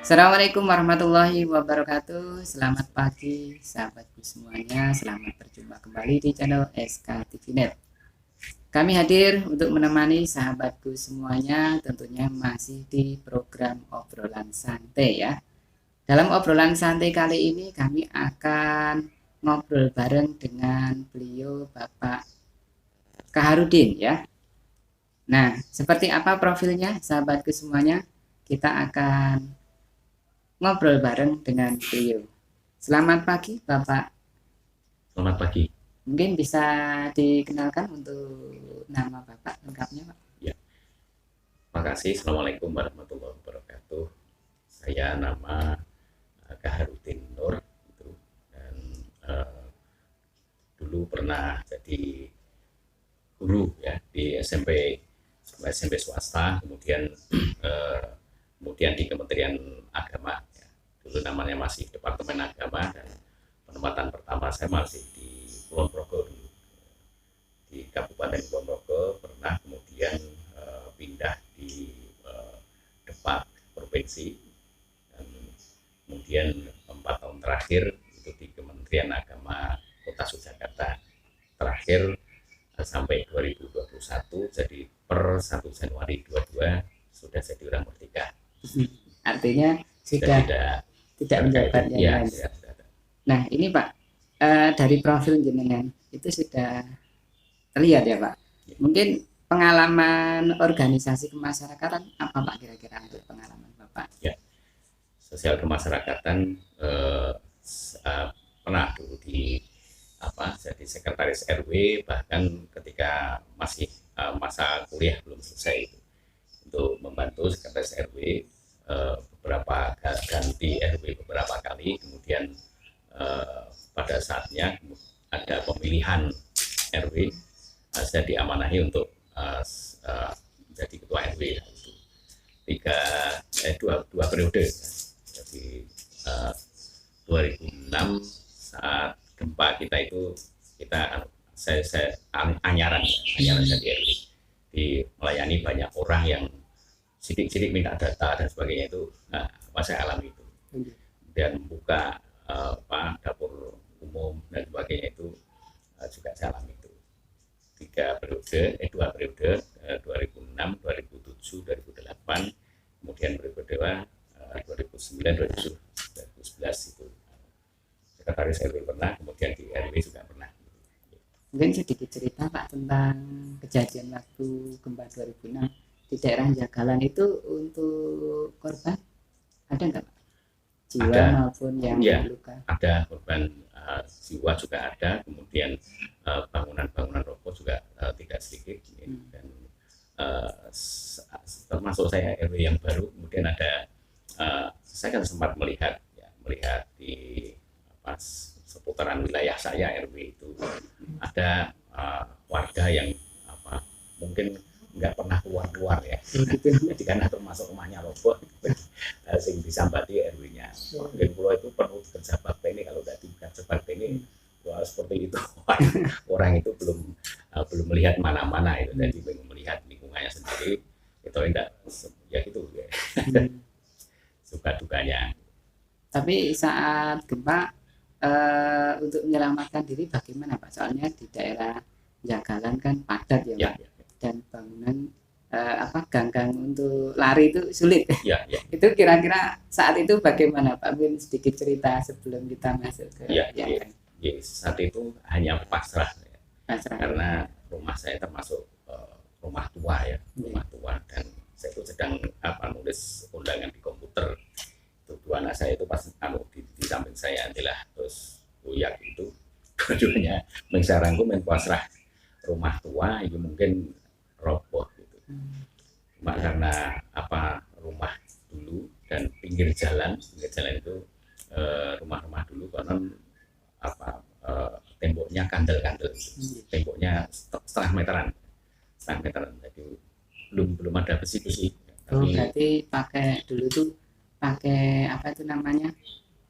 Assalamualaikum warahmatullahi wabarakatuh. Selamat pagi sahabatku semuanya. Selamat berjumpa kembali di channel SK TV Net. Kami hadir untuk menemani sahabatku semuanya, tentunya masih di program obrolan santai ya. Dalam obrolan santai kali ini kami akan ngobrol bareng dengan beliau Bapak Kaharudin ya. Nah, seperti apa profilnya sahabatku semuanya? Kita akan ngobrol bareng dengan beliau. Selamat pagi Bapak. Selamat pagi. Mungkin bisa dikenalkan untuk nama Bapak lengkapnya Pak. Ya, makasih. Assalamualaikum warahmatullahi wabarakatuh. Saya nama Kaharudin Nur itu, dan dulu pernah jadi guru ya di SMP swasta, kemudian di Kementerian Agama. Ya. Dulu namanya masih Departemen Agama, dan penempatan pertama saya masih di Kulon Progo dulu, di Kabupaten Kulon Progo. Pernah kemudian pindah di Depak Provinsi, dan kemudian 4 tahun terakhir itu di Kementerian Agama Kota Yogyakarta. Terakhir sampai 2021, jadi per 1 Januari 22 sudah jadi orang merdeka. Artinya sudah tidak menjabat yang lain. Nah ini Pak, dari profil jenengan itu sudah terlihat ya Pak. Mungkin pengalaman organisasi kemasyarakatan apa Pak kira-kira untuk pengalaman Bapak? Ya, sosial kemasyarakatan pernah dulu jadi sekretaris RW, bahkan ketika masih masa kuliah belum selesai itu, untuk membantu sekretaris RW beberapa ganti RW beberapa kali. Kemudian pada saatnya ada pemilihan RW, saya diamanahi untuk menjadi ketua RW dua periode. Jadi 2006 saat gempa kita itu, saya anyaran jadi RW, melayani banyak orang yang sidik-sidik minta data dan sebagainya itu. Saya alami itu, dan membuka dapur umum dan sebagainya itu juga saya alami itu. Dua periode 2006, 2007, 2008, kemudian periode 2009, 2011 itu sekretaris RW pernah, kemudian di RW juga pernah. Mungkin sedikit cerita Pak tentang kejadian waktu gempa 2006 di daerah Jagalan itu, untuk korban ada nggak Pak? Jiwa maupun yang luka? Ada korban jiwa juga ada, kemudian bangunan-bangunan roboh juga tidak sedikit. Dan termasuk saya RW yang baru, kemudian ada saya kan sempat melihat di seputaran wilayah saya RW itu ada warga yang mungkin nggak pernah keluar ya, jadi karena termasuk rumahnya roboh, sing disambati RW-nya. Mungkin pulau itu perlu kerja bakti ini, kalau tidak dikerja bakti ini seperti itu orang itu belum melihat mana-mana itu, jadi belum melihat lingkungannya sendiri itu enggak ya gitu ya. Suka dukanya. Tapi saat gempa untuk menyelamatkan diri bagaimana Pak? Soalnya di daerah Jagalan kan padat ya Pak, dan bangunan gang-gang untuk lari itu sulit. Itu kira-kira saat itu bagaimana Pak? Mungkin sedikit cerita sebelum kita masuk ke saat itu hanya pasrah. Karena rumah saya termasuk rumah tua ya, rumah tua, dan saya itu sedang nulis undangan di komputer. Itu dua anak saya itu pas di samping saya adalah terus uyak itu keduanya mengsarangku main pasrah rumah tua itu mungkin roboh gitu. Cuma karena rumah dulu dan pinggir jalan itu rumah-rumah dulu konon temboknya kandel-kandel, temboknya setengah meteran, jadi belum ada besi-besi. Berarti pakai dulu tuh pakai apa itu namanya,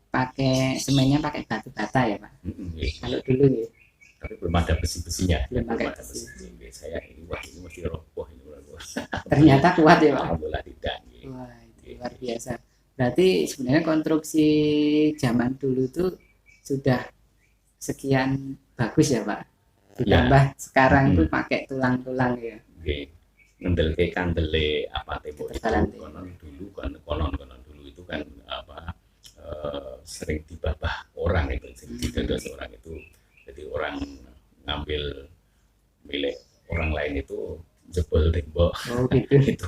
pakai semennya pakai batu bata ya Pak. Kalau dulu ya, tapi belum ada besi-besinya. Belum ada besi. Saya ini mesti roboh ini. Ternyata kuat ya Pak. Alhamdulillah tidak. Wah, itu luar biasa. Berarti sebenarnya konstruksi zaman dulu tuh sudah sekian bagus ya Pak. Ya, Ditambah sekarang tuh mm, pakai tulang-tulang ya. nggih. Ngendelke kandele apa tembok Ketebalan itu tembok. konon dulu itu kan apa sering dibabah orang itu, sering didados orang itu. Jadi orang ngambil milik orang lain itu jebol tembok. Oh gitu. Itu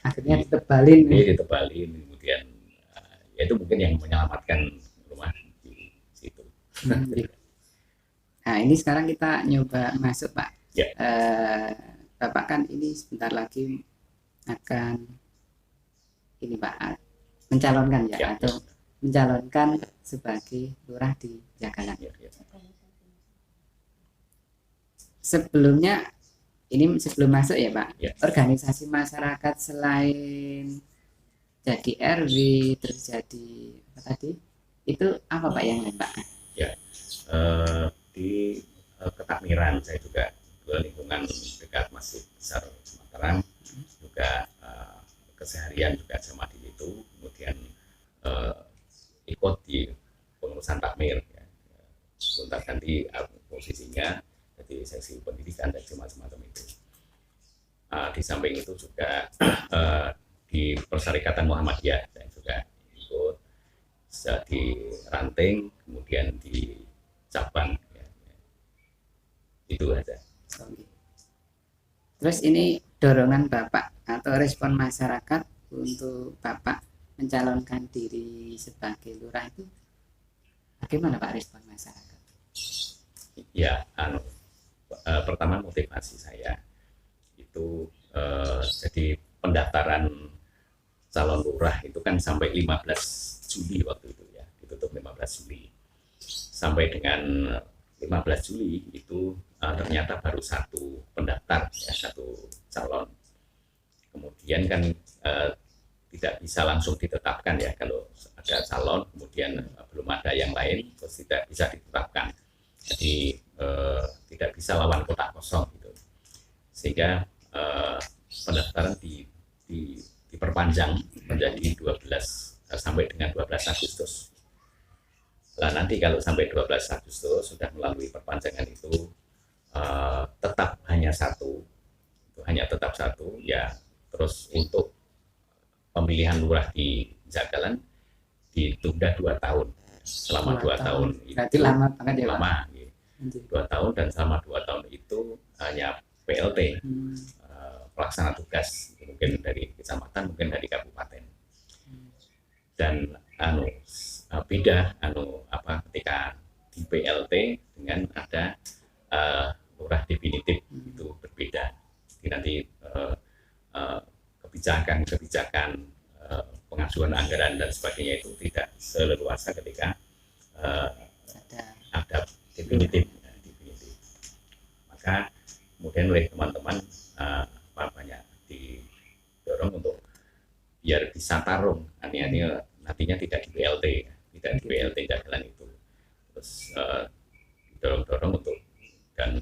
Akhirnya di, ditebalin nih. ditebalin, kemudian ya itu mungkin yang menyelamatkan rumah di situ. Gitu. Nah ini sekarang kita nyoba masuk Pak. Ya, Bapak kan ini sebentar lagi akan ini Pak mencalonkan ya, ya, atau mencalonkan sebagai lurah di Jagalan. ya, ya. Sebelumnya ini sebelum masuk ya Pak, Ya. organisasi masyarakat selain jadi RW terus jadi apa tadi itu apa Pak yang lain Pak? Ya, di Ketakmiran saya juga ke lingkungan dekat Masjid Besar Mataram juga keseharian juga sama di itu, kemudian ikut di pengurusan takmir ya. Gonta ganti posisinya jadi seksi pendidikan dan semacam itu. Di samping itu juga di Perserikatan Muhammadiyah saya juga ikut di ranting, kemudian di cabang ya. Itu aja. Terus ini dorongan Bapak atau respon masyarakat untuk Bapak mencalonkan diri sebagai lurah itu bagaimana Pak respon masyarakat? Ya, pertama motivasi saya itu jadi pendaftaran calon lurah itu kan sampai 15 Juli waktu itu ya, ditutup 15 Juli. Sampai dengan 15 Juli itu ternyata baru satu pendaftar ya, satu calon. Kemudian kan tidak bisa langsung ditetapkan ya, kalau ada calon kemudian belum ada yang lain terus tidak bisa ditetapkan. Jadi tidak bisa lawan kotak kosong gitu. Sehingga pendaftaran diperpanjang menjadi 12 sampai dengan 12 Agustus. Nah, nanti kalau sampai 12 Agustus sudah melalui perpanjangan itu tetap hanya satu, itu hanya tetap satu ya. Terus untuk pemilihan lurah di Jagalan ditunda 2 tahun, selama 2 tahun berarti itu lama banget ya Pak? lama, 2 tahun, dan selama 2 tahun itu hanya PLT, pelaksana tugas, mungkin dari kecamatan, mungkin dari kabupaten. Dan beda ketika di PLT dengan ada lurah definitif, itu berbeda. Jadi nanti kebijakan pengajuan anggaran dan sebagainya itu tidak seleluasa ketika ada definitif. Maka kemudian oleh teman-teman banyak didorong untuk biar bisa tarung, nantinya tidak di BLT, tidak di BLT Jagalan itu. Terus didorong untuk dan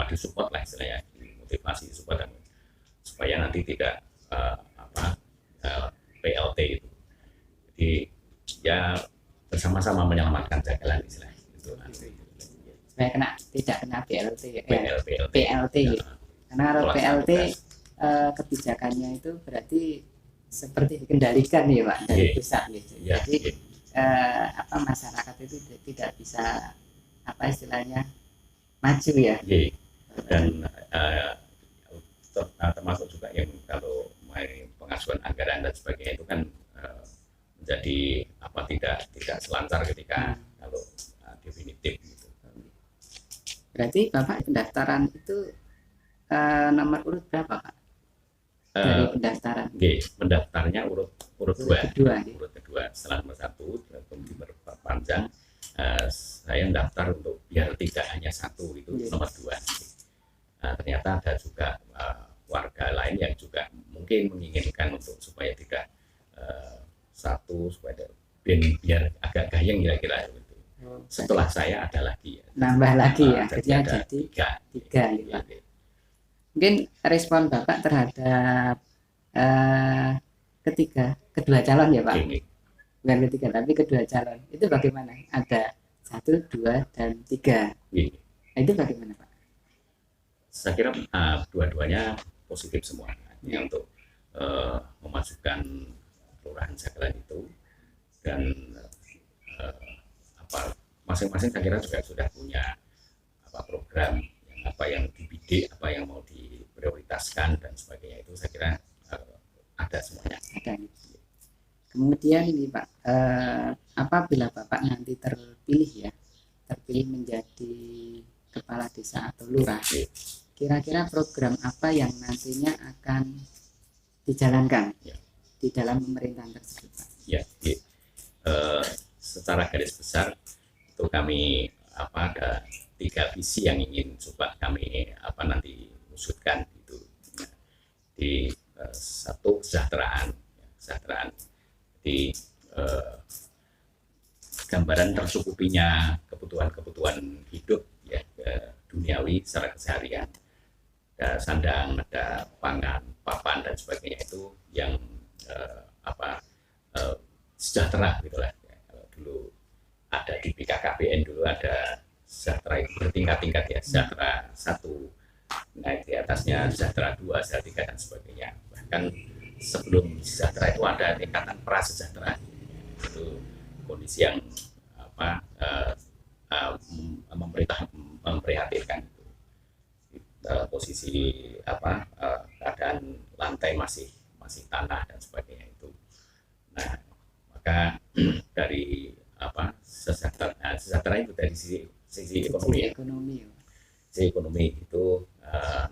disupport lah istilahnya, dimotivasi support dan supaya nanti tidak PLT itu. Jadi ya bersama-sama menyelamatkan Jagalan istilahnya itu nanti. Supaya tidak kena BLT ya. PLT gitu. Karena kalau PLT kebijakannya itu berarti seperti dikendalikan ya Pak dari pusat gitu. Jadi masyarakat itu tidak bisa istilahnya maju ya. Dan termasuk juga yang kalau pengajuan anggaran dan sebagainya itu kan menjadi tidak selancar ketika kalau definitif gitu. Berarti Bapak pendaftaran itu nomor urut berapa Pak? Dari pendaftaran. Pendaftarnya urut kedua. Setelah nomor 1 diperpanjang, saya mendaftar untuk biar tidak hanya 1, itu nomor 2. Ternyata ada juga warga lain yang juga mungkin menginginkan untuk supaya tidak 1, supaya biar agak gayeng kira-kira itu. Setelah saya ada lagi nambah lagi ya, akhirnya jadi 3 gitu Pak. Mungkin respon Bapak terhadap kedua calon ya Pak, bukan ketiga tapi kedua calon itu bagaimana? Ada 1, 2, dan 3. Iya. Nah, itu bagaimana Pak? Saya kira dua-duanya positif semua. Artinya untuk memajukan kelurahan Jagalan itu, dan apa masing-masing saya kira juga sudah punya program yang yang dibidik, apa yang mau diprioritaskan dan sebagainya, itu saya kira ada semuanya. Ada. Kemudian ini Pak, apabila Bapak nanti terpilih menjadi kepala desa atau lurah, kira-kira program apa yang nantinya akan dijalankan di dalam pemerintahan tersebut Pak? Ya, secara garis besar itu kami ada 3 visi yang ingin coba kami nanti wujudkan itu. Di satu, kesejahteraan di gambaran tercukupinya kebutuhan hidup ya, duniawi secara keseharian, ada sandang, ada pangan, papan dan sebagainya, itu yang sejahtera gitulah ya. Kalau dulu ada di BKKBN dulu ada sejahtera itu bertingkat-tingkat ya, sejahtera 1, naik di atasnya sejahtera 2, sejahtera 3 dan sebagainya. Bahkan sebelum sejahtera itu ada tingkatan prasejahtera. Itu kondisi yang memprihatinkan. Posisi keadaan lantai masih tanah dan sebagainya itu. Nah, maka dari sejahtera itu dari sisi ekonomi ya. Sisi ekonomi itu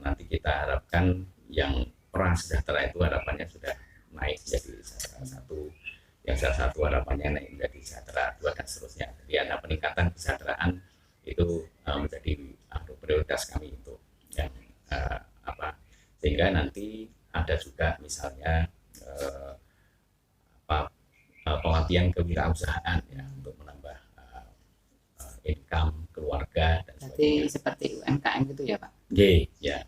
nanti kita harapkan yang prasejahtera itu harapannya sudah naik jadi sejahtera 1, yang sejahtera 1 harapannya naik menjadi sejahtera 2 dan seterusnya. Jadi ada peningkatan kesejahteraan itu menjadi prioritas kami itu yang sehingga nanti ada juga misalnya pelatihan kewirausahaan ya, untuk menambah income keluarga dan sebagainya. Seperti UMKM gitu ya Pak? Iya.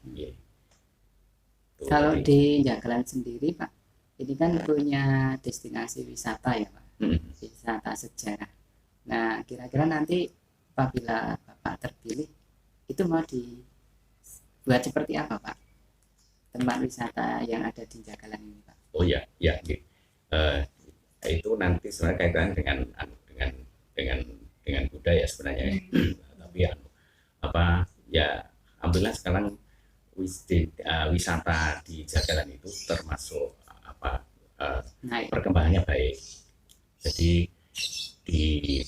Kalau di Jagalan sendiri Pak, ini kan punya destinasi wisata ya Pak, wisata sejarah. Nah, kira-kira nanti apabila Bapak terpilih, itu mau dibuat seperti apa Pak, tempat wisata yang ada di Jagalan ini Pak? Oh ya. Itu nanti sebenarnya kaitan dengan budaya sebenarnya. Tapi alhamdulillah sekarang wisata di Jagalan itu termasuk perkembangannya baik. Jadi di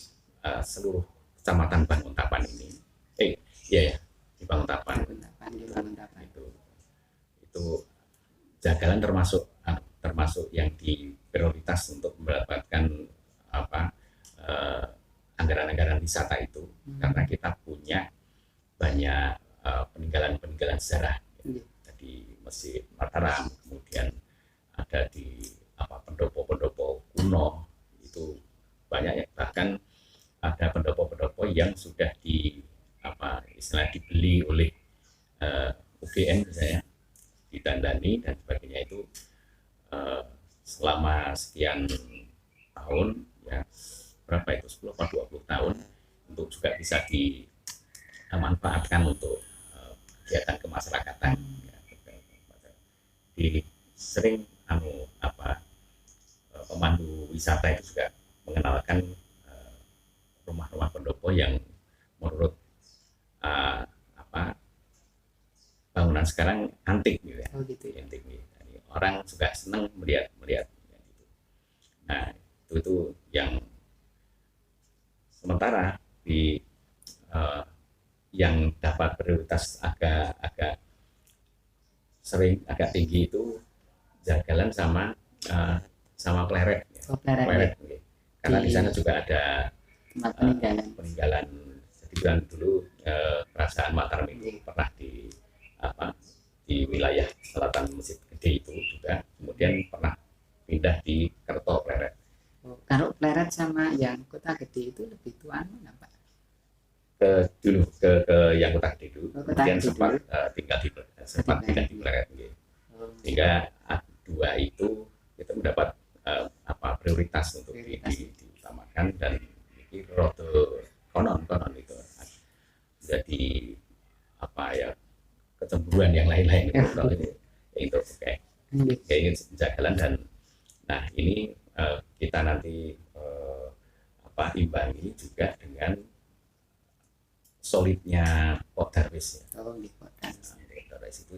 seluruh kecamatan Banguntapan ini, di Banguntapan itu Jagalan termasuk yang diprioritas untuk mendapatkan anggaran-anggaran wisata itu, karena kita punya banyak peninggalan sejarah di Masjid Mataram, kemudian ada di pendopo-pendopo kuno itu banyak ya, bahkan ada pendopo-pendopo yang sudah dibeli oleh UGM misalnya, ditandani dan sebagainya, itu selama sekian tahun ya, berapa itu 10 atau 20 tahun, untuk juga bisa dimanfaatkan untuk kegiatan kemasyarakatan ya. Sering pemandu wisata itu juga mengenalkan rumah-rumah pendopo yang menurut bangunan sekarang antik gitu ya. Antik gitu. Jadi orang juga senang melihat gitu. Nah, itu yang sementara di yang dapat prioritas agak tinggi itu Jagalan sama Pleret. Pleret. Karena di sana juga ada peninggalan. Jadi dulu kerajaan Mataram itu pernah di wilayah selatan Masjid Gede itu juga, kemudian pernah pindah di Kerto Pleret. Kalau Pleret sama yang Kota Gede itu lebih tua mana Pak? Ke yang Kota Gede dulu, kemudian sempat tinggal di Pleret. Sehingga dua itu mendapat prioritas untuk diutamakan, dan ini rodo konon itu jadi apa ya, kecemburuan yang lain-lain kalau ini itu kayak jagalan. Dan nah ini kita nanti imbangi juga dengan solidnya Podarwis ya. Podarwis itu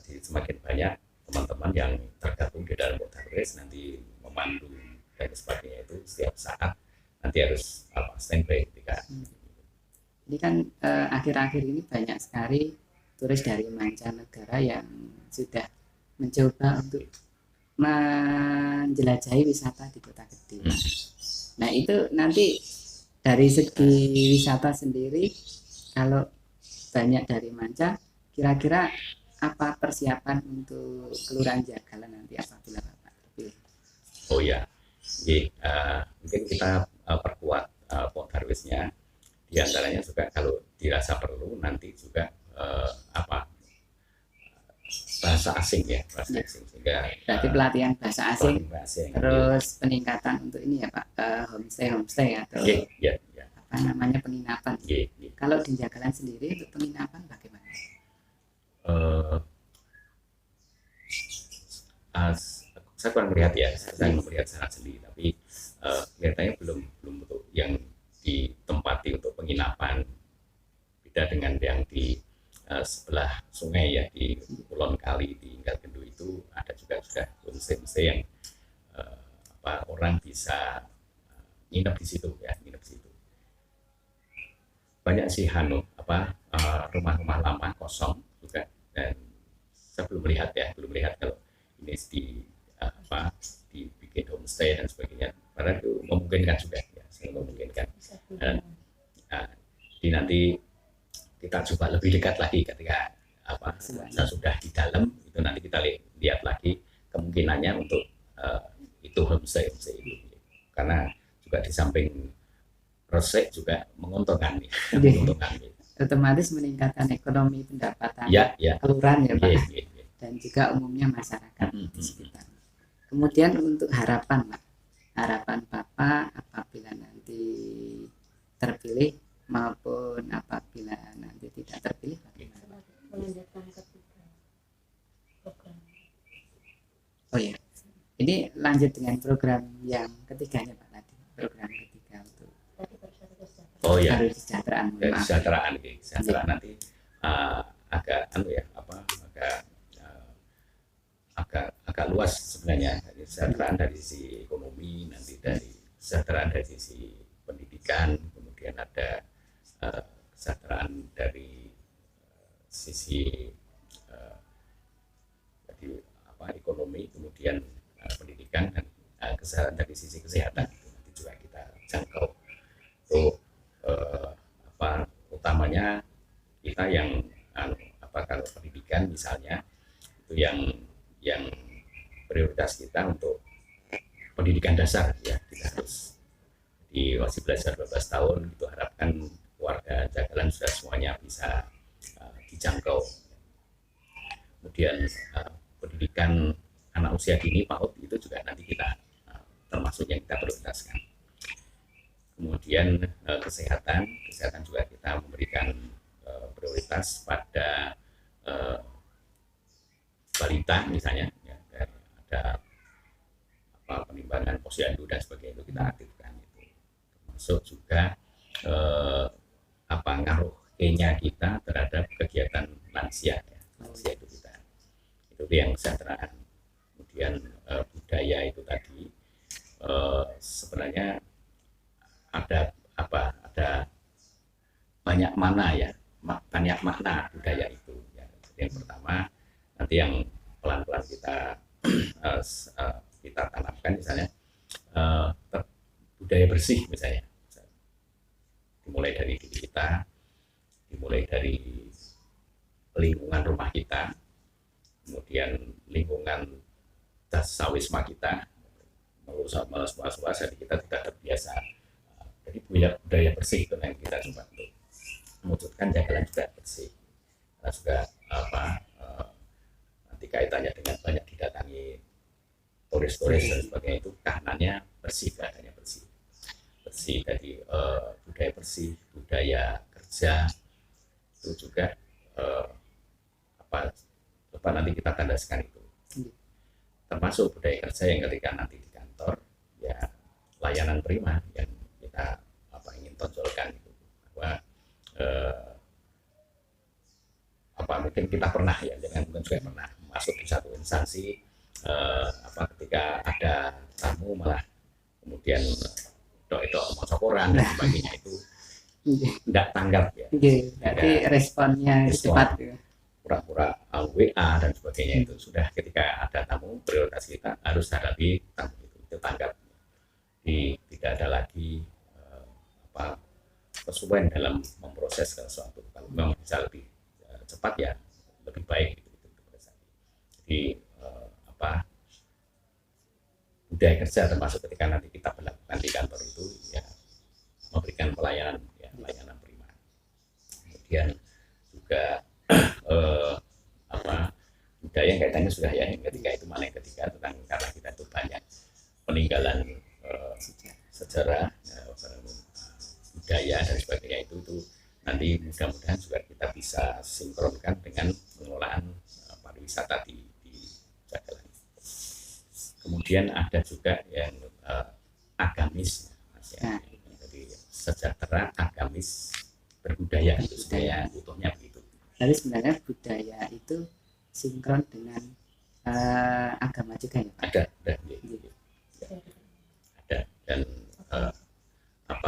jadi semakin banyak teman-teman yang tergabung di dalam Podarwis, nanti memandu dan sebagainya, itu setiap saat nanti harus standby ketika ini kan akhir-akhir ini banyak sekali turis dari mancanegara yang sudah mencoba untuk menjelajahi wisata di Kota Gede. Nah itu nanti dari segi wisata sendiri, kalau banyak dari manca, kira-kira apa persiapan untuk Kelurahan Jagalan nanti apabila Bapak terpilih? Oh ya, mungkin kita perkuat Podarwisnya, diantaranya juga kalau dirasa perlu nanti juga bahasa asing ya, bahasa asing, sehingga berarti pelatihan bahasa asing, terus peningkatan untuk ini ya Pak, homestay atau apa namanya penginapan. Kalau di Jagalan sendiri untuk penginapan bagaimana? Saya kurang melihat ya, saya melihat secara sendiri, tapi kelihatannya belum untuk yang ditempati untuk penginapan, beda dengan yang di sebelah sungai ya, di Kulon Kali di Inggris itu ada juga homestay yang orang bisa nginep di situ ya, nginep di situ. Banyak sih rumah-rumah lama kosong juga, dan saya belum melihat kalau ini dibikin homestay dan sebagainya, karena itu memungkinkan juga ya, sangat memungkinkan. Dan nanti kita coba lebih dekat lagi ketika saya sudah di dalam itu, nanti kita lihat lagi kemungkinannya untuk itu homestay itu, karena juga di samping resik juga menguntungkan ya. Otomatis meningkatkan ekonomi pendapatan kelurahan ya Pak, dan juga umumnya masyarakat di sekitar. Kemudian untuk harapan Pak, harapan Bapak apabila nanti terpilih maupun apabila nanti tidak terpilih bagaimana? Melanjutkan ketiga program. Oh ya, ini lanjut dengan program yang ketiganya Pak tadi, program ketiga untuk kesejahteraan nanti agak luas sebenarnya, dari kesejahteraan dari sisi ekonomi, nanti dari kesejahteraan dari sisi pendidikan, kemudian ada kesejahteraan dari sisi ekonomi, kemudian pendidikan, dan kesehatan dari sisi kesehatan itu nanti juga kita jangkau. Untuk utamanya kita yang kalau pendidikan misalnya itu yang prioritas kita untuk pendidikan dasar ya, kita harus wajib belajar 12 tahun itu, harapkan warga Jagalan sudah semuanya bisa dijangkau. Kemudian pendidikan anak usia dini PAUD itu juga nanti kita termasuk yang kita prioritaskan. Kemudian kesehatan juga kita memberikan prioritas pada balita misalnya ya, ada penimbangan posyandu dan sebagainya, itu kita aktifkan itu, termasuk juga ngaruh E-nya kita terhadap kegiatan lansia ya. Lansia itu kita itu yang kesejahteraan. Kemudian budaya itu tadi sebenarnya ada banyak makna budaya itu ya. Yang pertama nanti yang pelan-pelan kita tanamkan misalnya budaya bersih misalnya, dimulai dari diri kita, dimulai dari lingkungan rumah kita, kemudian lingkungan dasawisma kita, malas jadi kita tidak terbiasa. Jadi budaya bersih itu yang kita coba untuk mewujudkan Jagalan juga bersih, karena juga nanti kaitannya dengan banyak didatangi turis-turis dan sebagainya itu kahanannya bersih, keadaannya bersih, bersih dari budaya bersih, budaya kerja itu juga apa nanti kita tandaskan itu, termasuk budaya kerja yang ketika nanti di kantor ya layanan prima yang kita ingin tonjolkan itu bahwa mungkin kita pernah ya, jangan mungkin juga pernah masuk di satu instansi ketika ada tamu malah kemudian dok mau koran dan sebagainya itu tidak tanggap ya. Jadi responnya cepat ya. Pura-pura WA dan sebagainya itu sudah ketika ada tamu prioritas kita harus hadapi tamu itu tanggap. Tidak ada lagi kesuwen dalam memproses sesuatu. Kalau memang bisa lebih cepat ya lebih baik gitu. Jadi budaya kerja termasuk ketika nanti kita melakukan di kantor itu ya memberikan pelayanan prima. Kemudian juga budaya yang kaitannya sudah ya yang ketiga itu mana yang ketiga tentang karena kita itu banyak peninggalan sejarah budaya dan sebagainya itu nanti mudah-mudahan juga kita bisa sinkronkan dengan pengelolaan pariwisata di Jagalan. Kemudian ada juga yang agamis, Mas, ya. Jadi sejahtera, agamis, berbudaya itu budaya utuhnya begitu. Jadi sebenarnya budaya itu sinkron dengan agama juga ya? Ada. Dan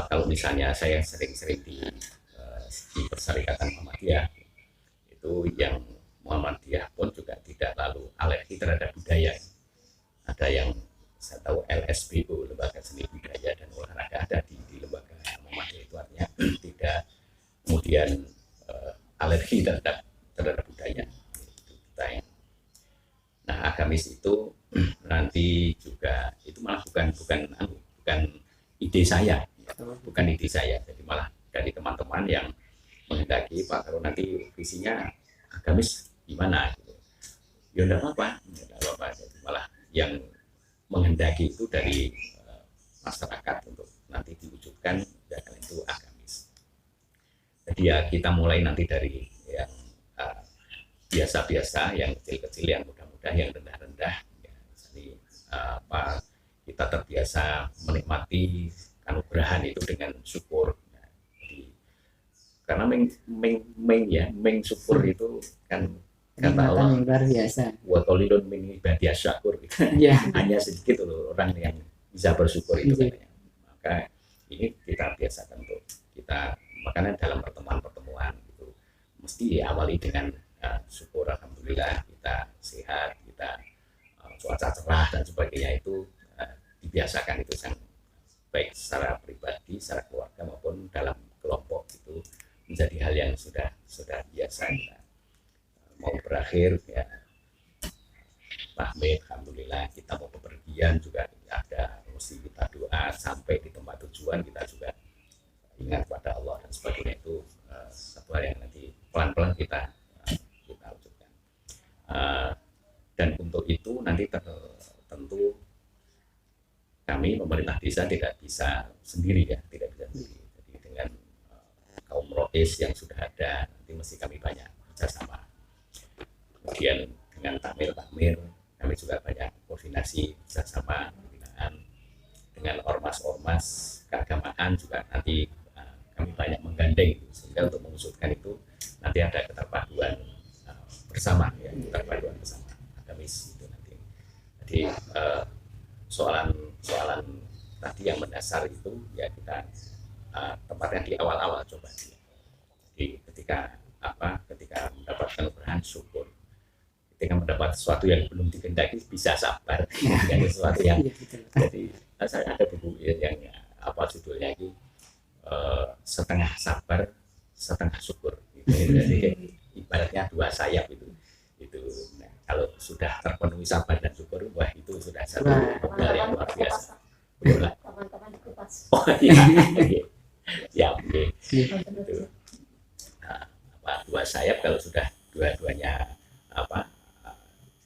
kalau misalnya saya sering-sering di Persyarikatan Muhammadiyah itu yang Muhammadiyah pun juga tidak lalu alergi terhadap budaya. Ada yang saya tahu LSBO, Lembaga Seni Budaya dan Olahraga ada di lembaga Muhammadiyah itu artinya tidak kemudian alergi terhadap budaya. Nah agamis itu nanti juga itu malah bukan ide saya, jadi malah dari teman-teman yang menghendaki Pak kalau nanti visinya agamis gimana gitu. Ya enggak apa-apa. Jadi malah yang menghendaki itu dari masyarakat untuk nanti diwujudkan Jagalan itu agamis. Jadi ya kita mulai nanti dari yang biasa-biasa, yang kecil-kecil, yang mudah-mudah, yang rendah-rendah. Ya, jadi kita terbiasa menikmati anugerahan itu dengan syukur. Nah, jadi, karena meng syukur itu kan kata Allah luar biasa. Wa qalilun min ibadiyas syakur. Hanya sedikit loh orang yang bisa bersyukur itu katanya. Maka ini kita biasakan untuk kita, makanya dalam pertemuan itu mesti diawali dengan syukur alhamdulillah kita sehat, kita cuaca cerah dan sebagainya itu dibiasakan itu yang baik secara pribadi, secara keluarga maupun dalam kelompok itu menjadi hal yang sudah biasa. Kita mau berakhir ya pamit alhamdulillah, kita mau bepergian juga ada mesti kita doa sampai di tempat tujuan kita juga ingat pada Allah dan sebagainya itu satu hal yang nanti pelan-pelan kita wujudkan. Dan untuk itu nanti tentu kami pemerintah desa tidak bisa sendiri ya, tidak bisa sendiri. Jadi dengan kaum rois yang sudah ada nanti mesti kami banyak kerjasama. Kemudian dengan takmir kami juga banyak koordinasi kerjasama dengan ormas-ormas keagamaan juga nanti kami banyak menggandeng sehingga untuk mewujudkan itu nanti ada keterpaduan bersama ya, keterpaduan bersama agamis itu nanti. Jadi soalan tadi yang mendasar itu ya kita tempatnya di awal-awal coba. Jadi ketika mendapatkan keberkahan syukur. Ketika mendapat sesuatu yang belum dikehendaki bisa sabar. Dengan sesuatu yang jadi saya ada buku yang judulnya itu setengah sabar setengah syukur gitu. Jadi ibaratnya dua sayap itu nah, kalau sudah terpenuhi sabar dan syukur wah itu sudah satu modal yang luar biasa. Teman-teman dikupas. Oh iya. Ya oke. Itu dua sayap kalau sudah dua-duanya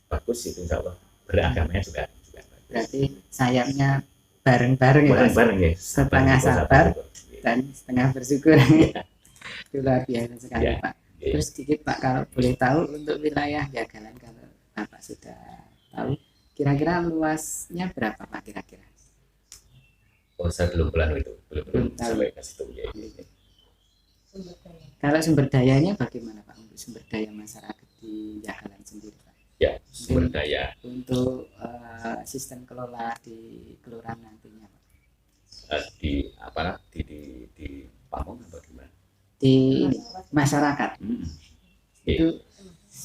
bagus itu insya Allah beragamanya juga bagus. berarti sayapnya bareng-bareng ya Pak? Bareng-bareng ya. Setengah sabar dan setengah bersyukur. Itu luar biasa sekali Ya. Pak. Iya. Terus sedikit Pak, kalau boleh tahu untuk wilayah Jagalan, kalau Bapak sudah tahu, kira-kira luasnya berapa Pak kira-kira? Oh, saya belum pelan itu, belum Belum tahu. sampai ke situ ya. Sumber daya. Kalau sumber dayanya bagaimana Pak, untuk sumber daya masyarakat di Jagalan sendiri Pak? Ya, sumber daya Untuk sistem kelola di kelurahan nantinya Pak? di apa di Pamong atau gimana? Di ini, masyarakat Oke. itu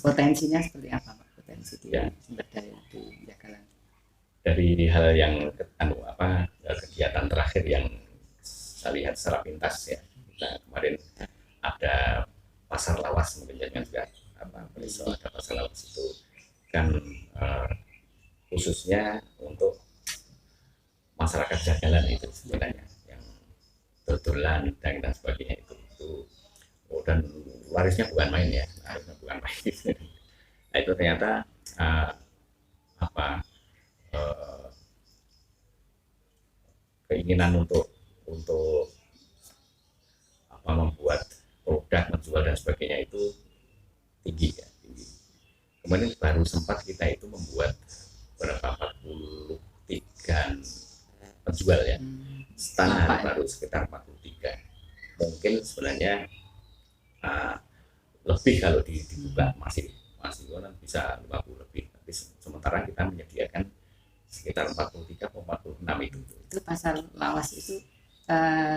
potensinya seperti apa Pak? Potensi di Ya. sumber daya di Jagalan. Dari hal yang kegiatan terakhir yang saya lihat secara pintas ya, kita kemarin ada pasar lawas, mungkin jangan juga besok ada pasar lawas itu kan khususnya untuk masyarakat Jagalan itu sebenarnya yang betulan dan sebagainya itu oh, dan larisnya bukan main ya, larisnya bukan main. Nah itu ternyata keinginan untuk membuat produk, menjual dan sebagainya itu tinggi ya, tinggi. Kemudian baru sempat kita itu membuat berapa 43 penjual ya, standar baru sekitar 43. Mungkin sebenarnya lebih kalau dibuka masih bisa 50 lebih, tapi sementara kita menyediakan sekitar 43 atau 46 itu. Itu pasar lawas itu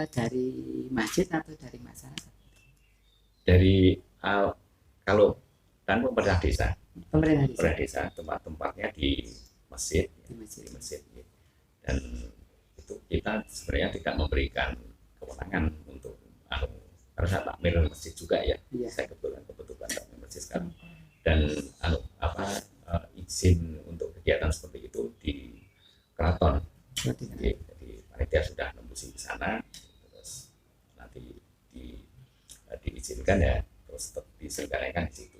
dari masjid atau dari masyarakat? Dari kalau kan pemerintah desa, Pemerintah desa. tempat-tempatnya di masjid, ya. Dan itu kita sebenarnya tidak memberikan kewenangan untuk karena saya takmir masjid juga ya. Iya. Saya kebetulan takmir masjid sekarang, dan izin untuk kegiatan seperti itu di keraton. Jadi panitia sudah nembusi ke sana, terus nanti diizinkan ya, terus diselenggarakan di situ.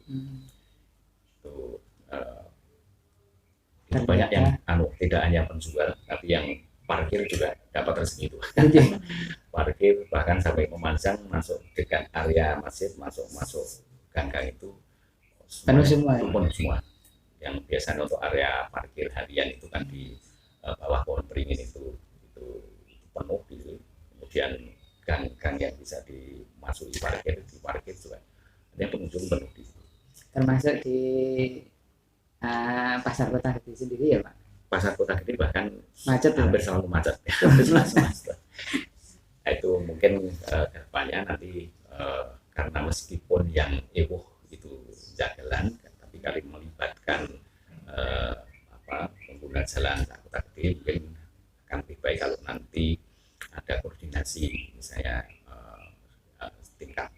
Itu banyak yang tidak hanya penjual, tapi yang parkir juga dapat rezeki itu. Parkir bahkan sampai memanjang masuk dekat area masjid, masuk gang-gang itu penuh semua. Yang biasanya untuk area parkir harian itu kan di bawah pohon beringin itu penuh gitu. Kemudian gang-gang yang bisa dimasuki parkir juga ada pengunjung penuh di situ. Termasuk di pasar kota gede sendiri ya Pak? Pasar kota gede bahkan macet, hampir selalu macet. Nah, itu mungkin kedepannya nanti karena meskipun yang itu Jagalan, tapi kali melibatkan pengguna jalan kota gede, mungkin akan lebih baik kalau nanti ada koordinasi misalnya tingkat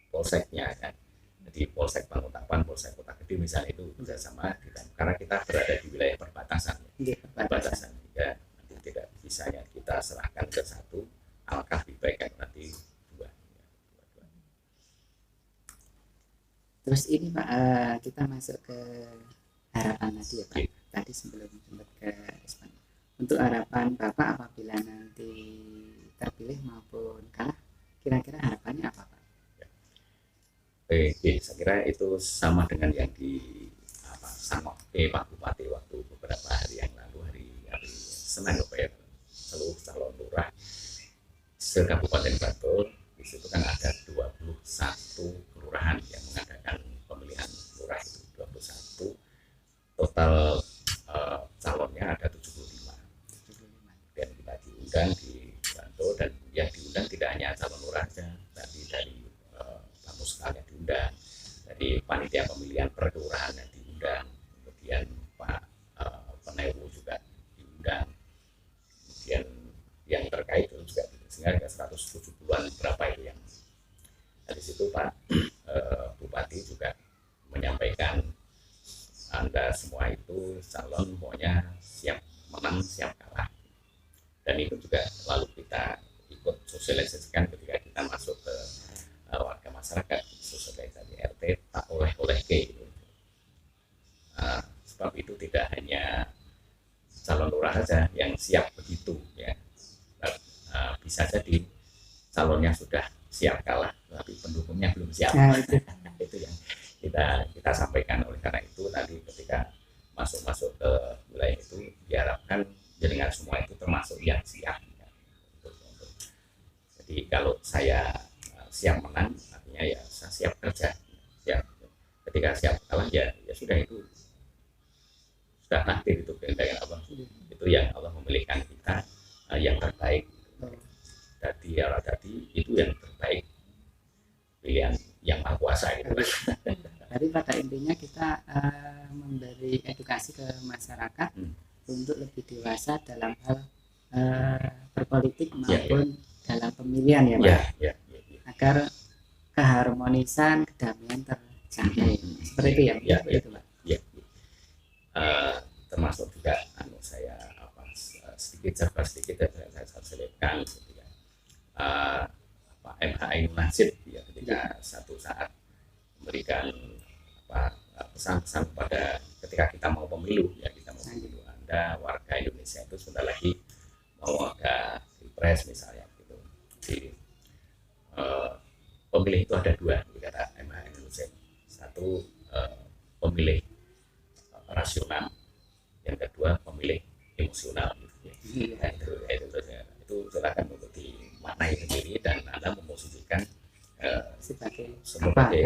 polseknya kan. Jadi polsek Panguntapan, polsek kota gede misalnya itu bersama kita, karena kita berada di wilayah perbatasan ya, nanti tidak bisanya kita serahkan ke satu, alangkah lebih baik kan nanti dua. Terus ini Pak, kita masuk ke harapan tadi ya Pak. Tadi sebelum sempat ke respon, untuk harapan Bapak apabila nanti terpilih maupun kalah, kira-kira harapannya apa Pak? Oke, saya kira itu sama dengan yang sama Pak Bupati waktu beberapa hari yang lalu, hari Senin seluruh calon lurah se-Kabupaten Bantul. Di situ kan ada 21 kelurahan yang mengadakan pemilihan lurah itu, 21. Total calonnya ada 75. Dan kita diundang di Bantul, dan yang diundang tidak hanya calon lurah saja, tapi dari sekalian diundang, dari panitia pemilihan perkelurahan diundang, kemudian Pak Penewu juga diundang, kemudian yang terkait itu juga sehingga ada 170-an berapa itu yang dari situ Pak Bupati juga menyampaikan Anda semua itu calon pokoknya siap menang siap kalah, dan itu juga lalu kita ikut sosialisasikan ketika kita masuk ke warga masyarakat, sosialisasi RT tak oleh ke itu. Sebab itu tidak hanya saja yang siap begitu ya. Bisa jadi calonnya sudah siap kalah, tapi pendukungnya belum siap. Nah, itu. Itu yang kita sampaikan. Oleh karena itu nanti ketika masuk ke wilayah itu diharapkan jaringan semua itu termasuk yang siap ya. Jadi kalau saya siap menang, artinya ya saya siap kerja. Siap. Ketika siap kalah ya sudah, itu sudah takdir, itu kehendak Allah. Itu yang Allah memilihkan kita yang terbaik. Jadi itu yang terbaik, pilihan yang maha kuasa gitu. Jadi pada intinya kita memberi edukasi ke masyarakat untuk lebih dewasa dalam hal berpolitik maupun dalam pemilihan ya Pak. Ya. Agar keharmonisan, kedamaian tercapai. Seperti itu ya. Ya. Itu, Pak. Ya. Termasuk juga saya sedikit saya selipkan ketika MHI Nasib ya, ketika satu saat memberikan pesan-pesan pada ketika kita mau pemilu ya, Anda warga Indonesia itu sebentar lagi mau ada pilpres misalnya gitu. Jadi pemilih itu ada dua, kata MHI Indonesia. Satu pemilih rasional, yang kedua pemilih emosional gitu ya. Itu silakan untuk dimaknai sendiri dan Anda memposisikan sebagai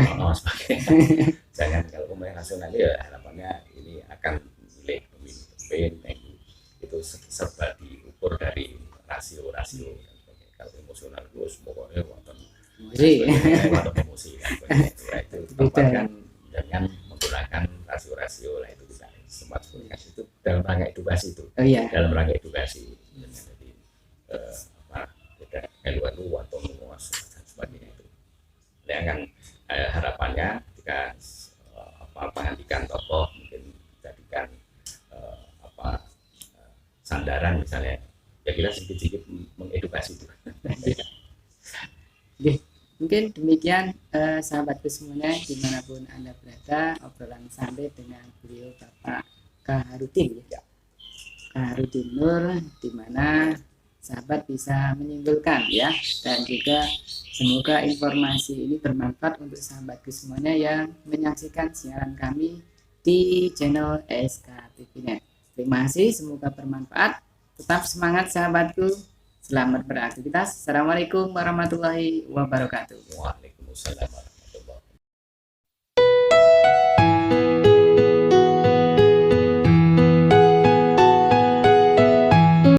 jangan, kalau pemilih nasional ya harapannya ini akan memilih pemimpin itu serba diukur dari rasio dan sebagainya. Kalau emosional terus pokoknya wonten emosi kan itu tempatkan dengan menggunakan rasio lah, itu bisa sempat itu dalam rangka edukasi itu. Dalam rangka edukasi jadi tidak luar atau menguas dan sebagainya itu. Yang kan harapannya ketika pengantikan tokoh mungkin jadikan sandaran misalnya, ya kita sedikit-sedikit mengedukasi itu. Mungkin demikian sahabatku semuanya dimanapun Anda berada, obrolan santai dengan beliau Bapak Kaharudin ya. Kaharudin Nur, di mana sahabat bisa menyimpulkan ya, dan juga semoga informasi ini bermanfaat untuk sahabatku semuanya yang menyaksikan siaran kami di channel SKTVNet. Terima kasih, semoga bermanfaat. Tetap semangat sahabatku. Selamat beraktivitas. Assalamualaikum warahmatullahi wabarakatuh. Waalaikumsalam.